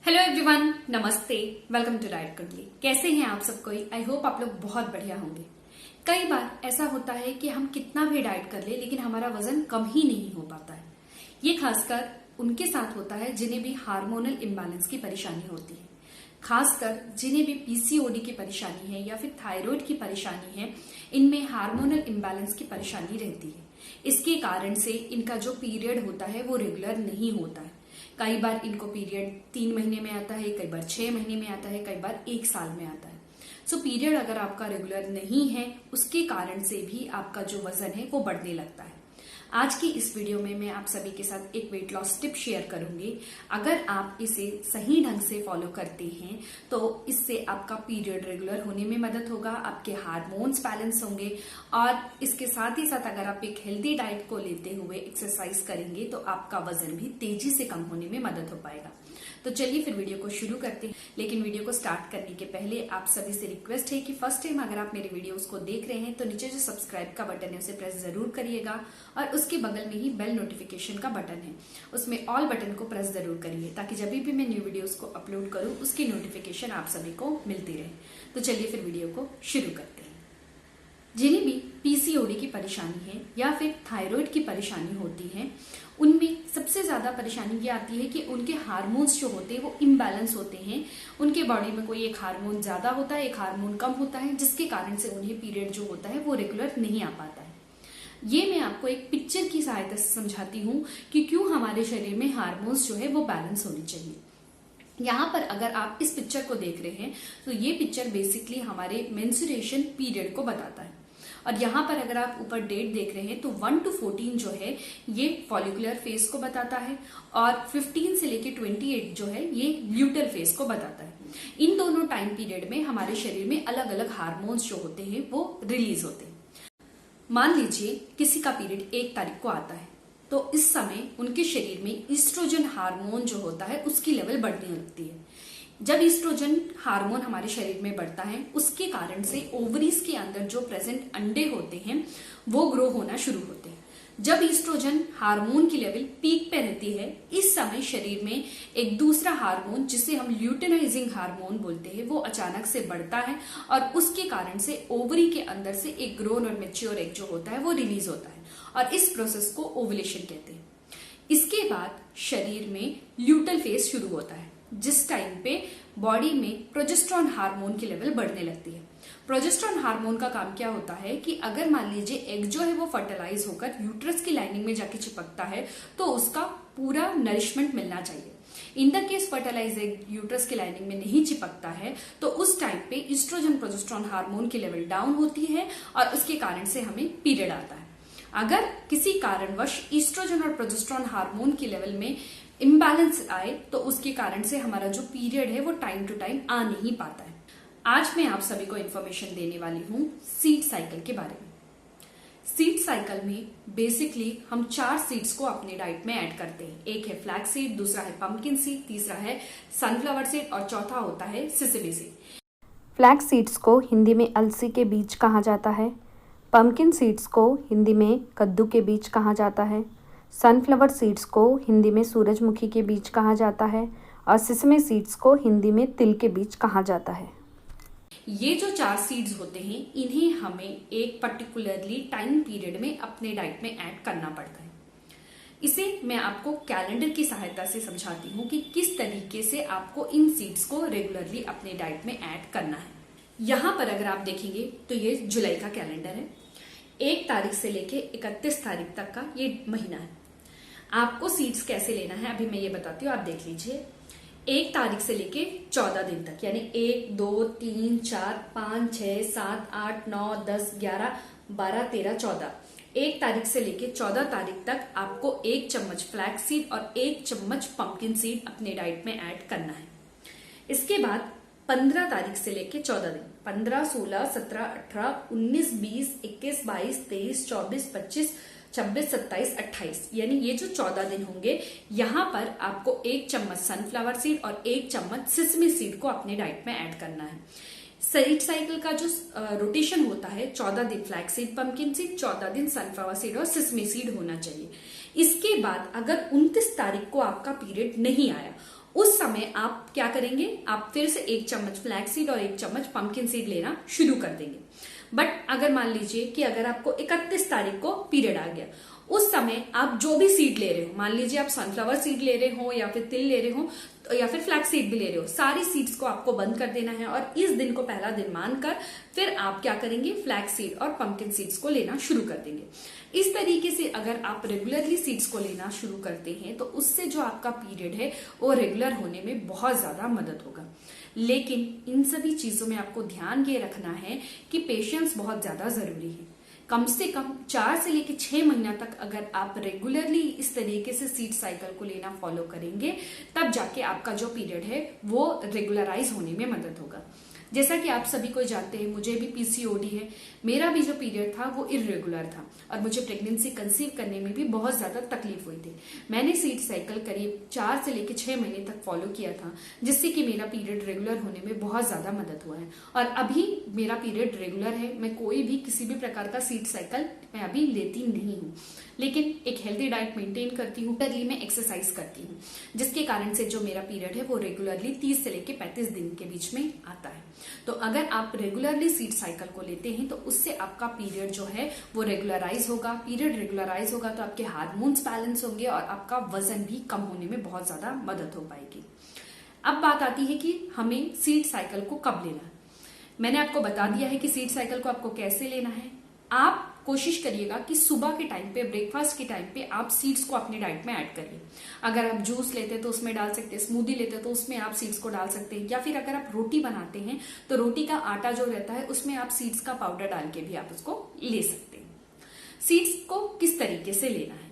Hello everyone, नमस्ते। Welcome to diet कुंडली। कैसे हैं आप सब कोई? आई होप आप लोग बहुत बढ़िया होंगे। कई बार ऐसा होता है कि हम कितना भी डाइट कर ले लेकिन हमारा वजन कम ही नहीं हो पाता है। ये खासकर उनके साथ होता है जिन्हें भी हार्मोनल इम्बैलेंस की परेशानी होती है, खासकर जिन्हें भी पीसीओडी की परेशानी है या फिर थायराइड की परेशानी है। इनमें हार्मोनल इम्बैलेंस की परेशानी रहती है। इसके कारण से इनका जो पीरियड होता है वो रेगुलर नहीं होता है। कई बार इनको पीरियड 3 महीने में आता है, कई बार 6 महीने में आता है, कई बार 1 साल में आता है। सो पीरियड अगर आपका रेगुलर नहीं है, उसके कारण से भी आपका जो वजन है वो बढ़ने लगता है। आज की इस वीडियो में मैं आप सभी के साथ एक वेट लॉस टिप शेयर करूंगी। अगर आप इसे सही ढंग से फॉलो करते हैं तो इससे आपका पीरियड रेगुलर होने में मदद होगा, आपके हार्मोन्स बैलेंस होंगे और इसके साथ ही साथ अगर आप एक हेल्दी डाइट को लेते हुए एक्सरसाइज करेंगे तो आपका वजन भी तेजी से कम होने में मदद हो पाएगा। तो चलिए फिर वीडियो को शुरू करते हैं। लेकिन वीडियो को स्टार्ट करने के पहले आप सभी से रिक्वेस्ट है कि फर्स्ट टाइम अगर आप मेरे वीडियोस को देख रहे हैं तो नीचे जो सब्सक्राइब का बटन है उसे प्रेस जरूर करिएगा और उसके बगल में ही बेल नोटिफिकेशन का बटन है, उसमें ऑल बटन को प्रेस जरूर करिए ताकि जब भी मैं न्यू वीडियोस को अपलोड करूं उसकी नोटिफिकेशन आप सभी को मिलती रहे। तो चलिए फिर वीडियो को शुरू करते हैं। जिन्हें भी पीसीओडी की परेशानी है या फिर थायराइड की परेशानी होती है, उनमें सबसे ज्यादा परेशानी ये आती है कि उनके हार्मोन्स जो होते हैं वो इम्बैलेंस होते हैं। उनके बॉडी में कोई एक हार्मोन ज्यादा होता है, एक हार्मोन कम होता है, जिसके कारण से उन्हें पीरियड जो होता है वो रेगुलर नहीं आ पाता है। ये मैं आपको एक पिक्चर की सहायता से समझाती हूँ कि क्यों हमारे शरीर में हार्मोन्स जो है वो बैलेंस होनी चाहिए। यहाँ पर अगर आप इस पिक्चर को देख रहे हैं तो ये पिक्चर बेसिकली हमारे मेंस्ट्रुएशन पीरियड को बताता है। और यहाँ पर अगर आप ऊपर डेट देख रहे हैं तो 1 to 14 जो है ये फॉलिकुलर फेज को बताता है और 15 से लेके 28 जो है ये ल्यूटल फेज को बताता है। इन दोनों टाइम पीरियड में हमारे शरीर में अलग अलग हार्मोन्स जो होते हैं वो रिलीज होते हैं। मान लीजिए किसी का पीरियड 1 तारीख को आता है तो इस समय उनके शरीर में ईस्ट्रोजन हार्मोन जो होता है उसकी लेवल बढ़ने लगती है। जब ईस्ट्रोजन हार्मोन हमारे शरीर में बढ़ता है उसके कारण से ओवरीज के अंदर जो प्रेजेंट अंडे होते हैं वो ग्रो होना शुरू होते हैं। जब ईस्ट्रोजन हार्मोन की लेवल पीक पे रहती है, इस समय शरीर में एक दूसरा हार्मोन जिसे हम ल्यूटेनाइजिंग हार्मोन बोलते हैं वो अचानक से बढ़ता है और उसके कारण से ओवरी के अंदर से एक ग्रोन और मेच्योर एग जो होता है वो रिलीज होता है और इस प्रोसेस को ओवुलेशन कहते हैं। इसके बाद शरीर में ल्यूटल फेज शुरू होता है, जिस टाइम पे बॉडी में प्रोजेस्टेरॉन हार्मोन की लेवल बढ़ने लगती है। प्रोजेस्टेरॉन हार्मोन का काम क्या होता है कि अगर मान लीजिए एग जो है वो फर्टिलाइज होकर यूट्रस की लाइनिंग में जाके चिपकता है तो उसका पूरा नरिशमेंट मिलना चाहिए। In the case fertilize egg uterus की लाइनिंग में नहीं चिपकता है तो उस टाइम पे ईस्ट्रोजन प्रोजेस्टेरॉन हार्मोन की लेवल डाउन होती है और उसके कारण से हमें पीरियड आता है। अगर किसी कारणवश ईस्ट्रोजन और प्रोजेस्टेरॉन हार्मोन की लेवल में इम्बैलेंस आए तो उसके कारण से हमारा जो पीरियड है वो टाइम टू टाइम आ नहीं पाता है। आज मैं आप सभी को इन्फॉर्मेशन देने वाली हूँ सीड साइकिल के बारे में। सीड साइकिल में बेसिकली हम 4 सीड्स को अपने डाइट में ऐड करते हैं। एक है फ्लैक्स सीड, दूसरा है पंपकिन सीड, तीसरा है सनफ्लावर सीड और चौथा होता है सेसमी सीड। फ्लैक्स सीड्स को हिंदी में अलसी के बीज कहा जाता है। पंपकिन सीड्स को हिंदी में कद्दू के बीज कहा जाता है। सनफ्लावर सीड्स को हिंदी में सूरजमुखी के बीज कहा जाता है और सेसमे सीड्स को हिंदी में तिल के बीज कहा जाता है। ये जो 4 सीड्स होते हैं इन्हें हमें एक पर्टिकुलरली टाइम पीरियड में अपने डाइट में ऐड करना पड़ता है। इसे मैं आपको कैलेंडर की सहायता से समझाती हूँ कि किस तरीके से आपको इन सीड्स को रेगुलरली अपने डाइट में ऐड करना है। यहाँ पर अगर आप देखेंगे तो ये जुलाई का कैलेंडर है। 1 तारीख से लेके 31 तारीख तक का ये महीना है। आपको सीड्स कैसे लेना है अभी मैं ये बताती हूँ, आप देख लीजिए। 1 तारीख से लेके 14 दिन तक यानी 1, 2, 3, 4, 5, 6, 7, 8, 9, 10, 11, 12, 13, 14। 1 तारीख से लेके 14 तारीख तक आपको 1 चम्मच फ्लैक्स सीड और 1 चम्मच पंपकिन सीड अपने डाइट में ऐड करना है। इसके बाद 15 तारीख से लेके 14 दिन 15, 16, 17, 18, 19, 20, 21, 22, 23, 24, 25, 26, 27, 28 यानी ये जो 14 दिन होंगे यहाँ पर आपको 1 चम्मच सनफ्लावर सीड और 1 चम्मच सेसमी सीड को अपने डाइट में ऐड करना है। सीड साइकिल का जो रोटेशन होता है 14 दिन फ्लैक्स सीड पंपकिन सीड, 14 दिन सनफ्लावर सीड और सेसमी सीड होना चाहिए। इसके बाद अगर 29 तारीख को आपका पीरियड नहीं आया उस समय आप क्या करेंगे, आप फिर से 1 चम्मच फ्लैक्स सीड और 1 चम्मच पंपकिन सीड लेना शुरू कर देंगे। बट अगर मान लीजिए कि अगर आपको 31 तारीख को पीरियड आ गया, उस समय आप जो भी सीड ले रहे हो, मान लीजिए आप सनफ्लावर सीड ले रहे हो या फिर तिल ले रहे हो या फिर फ्लैक्स सीड भी ले रहे हो, सारी सीड्स को आपको बंद कर देना है और इस दिन को पहला दिन मानकर फिर आप क्या करेंगे, फ्लैक्स सीड और पंपकिन सीड्स को लेना शुरू कर देंगे। इस तरीके से अगर आप रेगुलरली सीड्स को लेना शुरू करते हैं तो उससे जो आपका पीरियड है वो रेगुलर होने में बहुत ज्यादा मदद होगा। लेकिन इन सभी चीजों में आपको ध्यान ये रखना है कि पेशेंस बहुत ज्यादा जरूरी है। कम से कम 4 से लेकर 6 महीना तक अगर आप रेगुलरली इस तरीके से सीड साइकिल को लेना फॉलो करेंगे, तब जाके आपका जो पीरियड है वो रेगुलराइज होने में मदद होगा। जैसा कि आप सभी को जानते हैं, मुझे भी पीसीओडी है, मेरा भी जो पीरियड था वो इरेगुलर था और मुझे प्रेगनेंसी कंसीव करने में भी बहुत ज्यादा तकलीफ हुई थी। मैंने सीड साइकिल करीब 4 से लेकर 6 महीने तक फॉलो किया था, जिससे कि मेरा पीरियड रेगुलर होने में बहुत ज्यादा मदद हुआ है और अभी मेरा पीरियड रेगुलर है। मैं कोई भी किसी भी प्रकार का सीड साइकिल मैं अभी लेती नहीं हूँ, लेकिन एक हेल्दी डाइट मेंटेन करती हूँ, रेगुलरली मैं एक्सरसाइज करती हूँ, जिसके कारण से जो मेरा पीरियड है वो रेगुलरली 30 से लेकर 35 दिन के बीच में आता है। तो अगर आप रेगुलरली सीड साइकिल को लेते हैं तो उससे आपका पीरियड जो है वो रेगुलराइज होगा। पीरियड रेगुलराइज होगा तो आपके हार्मोन्स बैलेंस होंगे और आपका वजन भी कम होने में बहुत ज्यादा मदद हो पाएगी। अब बात आती है कि हमें सीड साइकिल को कब लेना है। मैंने आपको बता दिया है कि सीड साइकिल को आपको कैसे लेना है। आप कोशिश करिएगा कि सुबह के टाइम पे, ब्रेकफास्ट के टाइम पे आप सीड्स को अपनी डाइट में ऐड करिए। अगर आप जूस लेते हैं तो उसमें डाल सकते हैं, स्मूदी लेते हैं तो उसमें आप सीड्स को डाल सकते हैं, या फिर अगर आप रोटी बनाते हैं तो रोटी का आटा जो रहता है उसमें आप सीड्स का पाउडर डाल के भी आप उसको ले सकते हैं। सीड्स को किस तरीके से लेना है,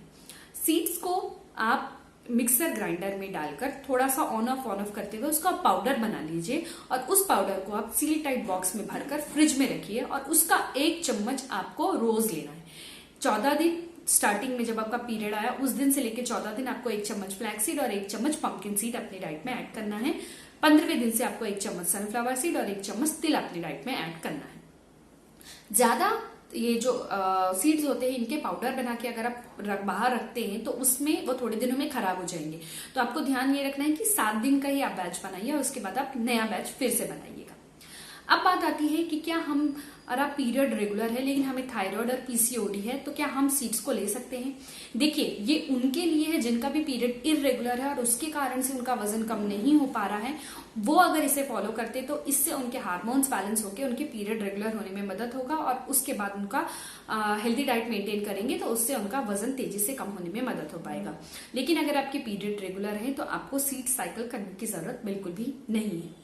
सीड्स को आप मिक्सर ग्राइंडर में डालकर थोड़ा सा ऑन ऑफ करते हुए उसका पाउडर बना लीजिए और उस पाउडर को आप सील टाइट बॉक्स में भरकर फ्रिज में रखिए और उसका 1 चम्मच आपको रोज लेना है। 14 दिन स्टार्टिंग में जब आपका पीरियड आया उस दिन से लेकर 14 दिन आपको 1 चम्मच फ्लैक्स सीड और 1 चम्मच पंपकिन सीड अपनी डाइट में ऐड करना है। 15वें दिन से आपको 1 चम्मच सनफ्लावर सीड और 1 चम्मच तिल अपनी डाइट में ऐड करना है। ज्यादा ये जो सीड्स होते हैं इनके पाउडर बना के अगर आप बाहर रखते हैं तो उसमें वो थोड़े दिनों में खराब हो जाएंगे। तो आपको ध्यान ये रखना है कि 7 दिन का ही आप बैच बनाइए और उसके बाद आप नया बैच फिर से बनाइएगा। अब बात आती है कि क्या हम, और आप पीरियड रेगुलर है लेकिन हमें थायराइड और पीसीओडी है, तो क्या हम सीड्स को ले सकते हैं। देखिए, ये उनके लिए है जिनका भी पीरियड इरेगुलर है और उसके कारण से उनका वजन कम नहीं हो पा रहा है। वो अगर इसे फॉलो करते तो इससे उनके हार्मोन्स बैलेंस होकर उनके पीरियड रेगुलर होने में मदद होगा और उसके बाद उनका हेल्दी डाइट मेंटेन करेंगे तो उससे उनका वजन तेजी से कम होने में मदद हो पाएगा। लेकिन अगर आपके पीरियड रेगुलर है तो आपको सीड साइकिल करने की जरूरत बिल्कुल भी नहीं है।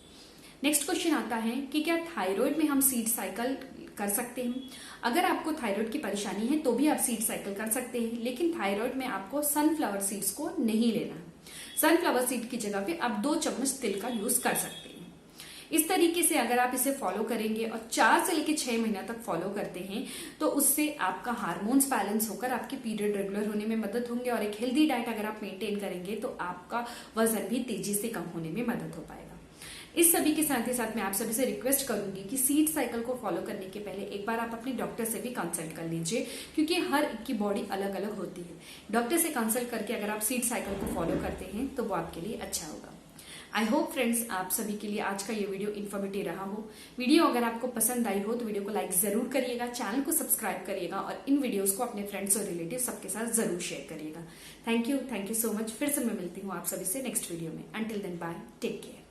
नेक्स्ट क्वेश्चन आता है कि क्या थायराइड में हम सीड साइकिल कर सकते हैं। अगर आपको थायराइड की परेशानी है तो भी आप सीड साइकिल कर सकते हैं, लेकिन थायराइड में आपको सनफ्लावर सीड्स को नहीं लेना है। सनफ्लावर सीड की जगह पे आप 2 चम्मच तिल का यूज कर सकते हैं। इस तरीके से अगर आप इसे फॉलो करेंगे और 4 से लेकर 6 महीना तक फॉलो करते हैं तो उससे आपका हार्मोन्स बैलेंस होकर आपके पीरियड रेगुलर होने में मदद होंगे और एक हेल्दी डाइट अगर आप मेंटेन करेंगे तो आपका वजन भी तेजी से कम होने में मदद हो पाएगा। इस सभी के साथ ही साथ मैं आप सभी से रिक्वेस्ट करूंगी कि सीड साइकिल को फॉलो करने के पहले एक बार आप अपने डॉक्टर से भी कंसल्ट कर लीजिए, क्योंकि हर एक की बॉडी अलग अलग होती है। डॉक्टर से कंसल्ट करके अगर आप सीड साइकिल को फॉलो करते हैं तो वो आपके लिए अच्छा होगा। आई होप फ्रेंड्स आप सभी के लिए आज का ये वीडियो इन्फॉर्मेटिव रहा हो। वीडियो अगर आपको पसंद आई हो तो वीडियो को लाइक जरूर करिएगा, चैनल को सब्सक्राइब करिएगा और इन वीडियोस को अपने फ्रेंड्स और रिलेटिव सबके साथ जरूर शेयर करिएगा। Thank you so much. फिर से मैं मिलती हूँ आप सभी से नेक्स्ट वीडियो में। Until then bye, take care.